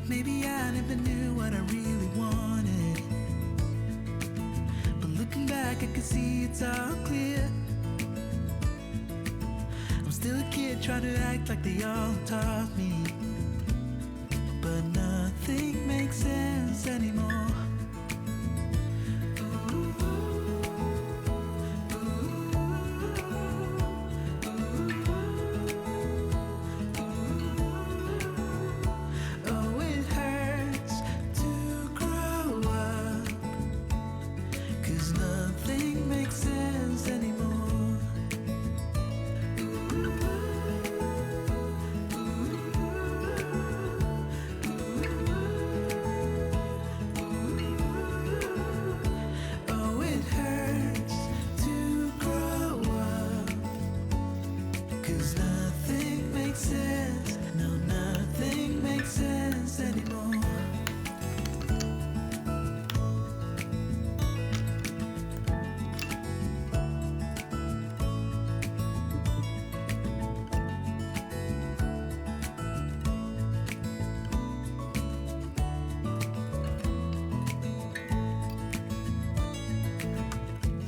Maybe I never knew what I really wanted, but looking back I can see it's all clear. I'm still a kid trying to act like they all taught me, but nothing makes sense anymore.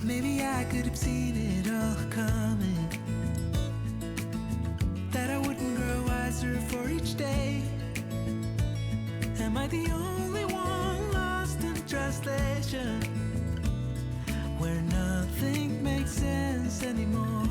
Maybe I could have seen it all coming, that I wouldn't grow wiser for each day. Am I the only one lost in translation, where nothing makes sense anymore?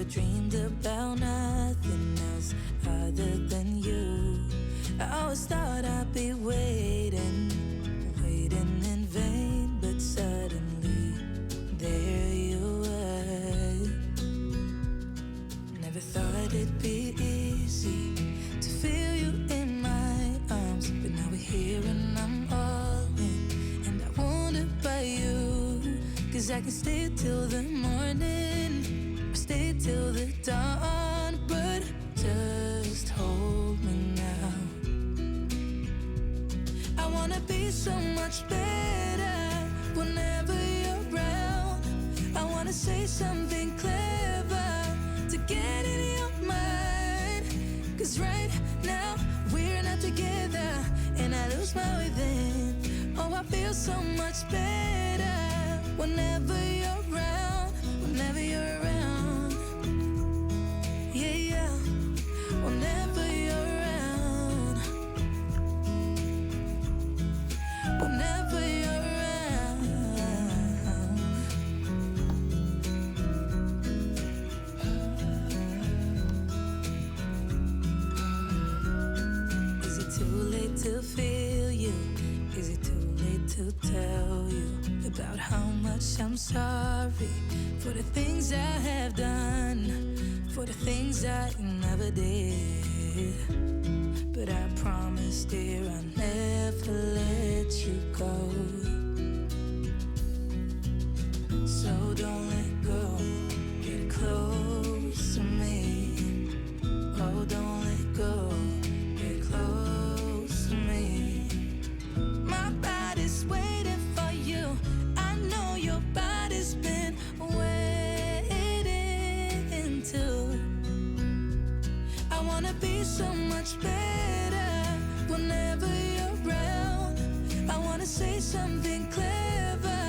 Dreamed about nothing else other than you. I always thought I'd be waiting in vain, but suddenly there you were. Never thought it'd be easy to feel you in my arms, but now we're here and I'm all in, and I wonder about you, 'cause I can stay till the morning, stay till the dawn, but just hold me now. I wanna be so much better whenever you're around. I wanna say something clever to get in your mind, 'cause right now we're not together and I lose my way then. Oh, I feel so much better whenever you're around, whenever you're around. Whenever you're around, whenever you're around. Is it too late to feel you? Is it too late to tell you about how much I'm sorry for the things I have done, for the things I never did? But I promise, dear, I'll never let you go. So don't let go, get close to me. Oh, don't let go, get close to me. My body's waiting for you. I know your body's been waiting too. I wanna be so much better whenever you're around. I wanna say something clever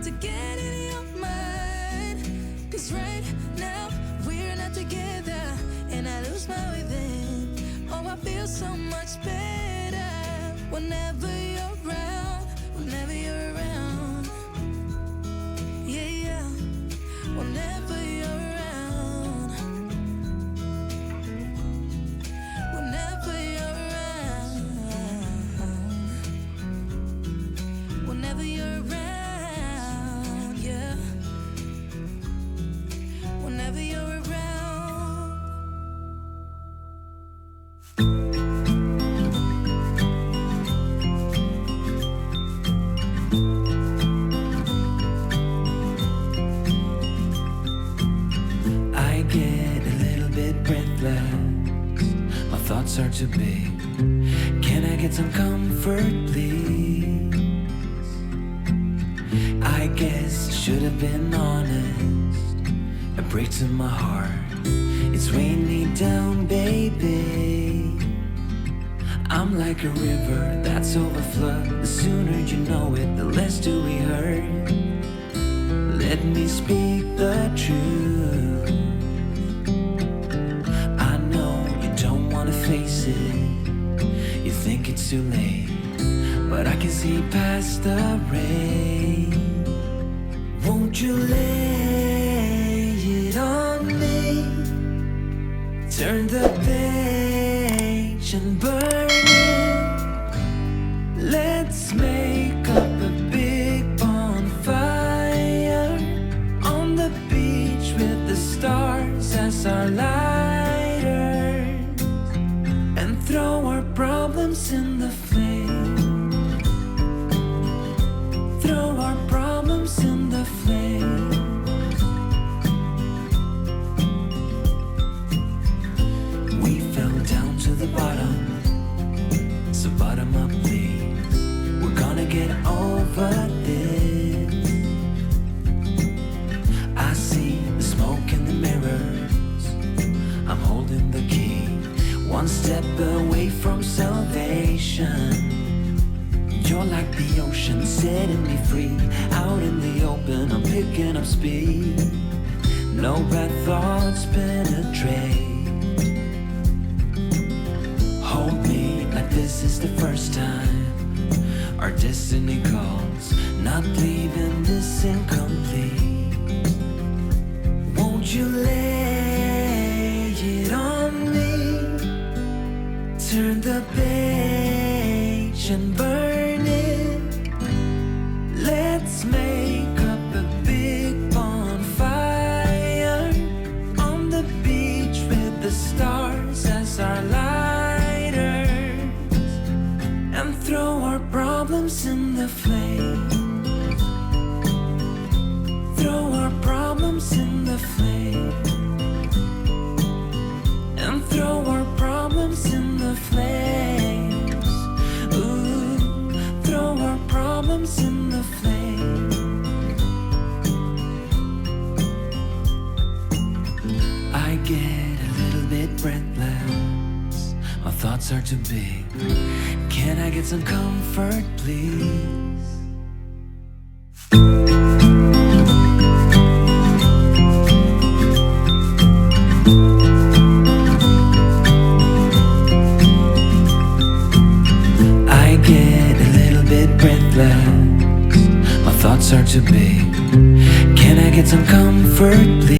to get in your mind. 'Cause right now we're not together and I lose my within. Oh, I feel so much better whenever you're around. Whenever you're around. Yeah, yeah. Whenever you're around. Whenever you're around. Whenever you're around, yeah. Whenever you're around. I get a little bit breathless. My thoughts are too big. Can I get some comfort, please? I guess I should have been honest. A break to my heart. It's weighing me down, baby. I'm like a river that's overflowed. The sooner you know it, the less do we hurt. Let me speak the truth. I know you don't wanna face it. You think it's too late, but I can see past the rain. Won't you lay it on me? Turn the page and burn it. Let's make up a big bonfire on the beach with the stars as our lighters, and throw our problems in the flame. Throw our problems in the flame. We fell down to the bottom, so bottom up, please. We're gonna get over this. I see the smoke in the mirrors. I'm holding the key, one step away from salvation. You're like the ocean, setting me free. Out in the open, I'm picking up speed. No bad thoughts penetrate. Hold me like this is the first time. Our destiny calls, not leaving this incomplete. Won't you lay it on me? Turn the page and burn it. Let's make up a big bonfire on the beach with the stars as our lighters, and throw our problems in the flame. Throw our problems in the flame. And throw our problems in the flames. Ooh, throw our problems in the flames. I get a little bit breathless. My thoughts are too big. Can I get some comfort, please? I get a little bit breathless. My thoughts are too big. Can I get some comfort, please?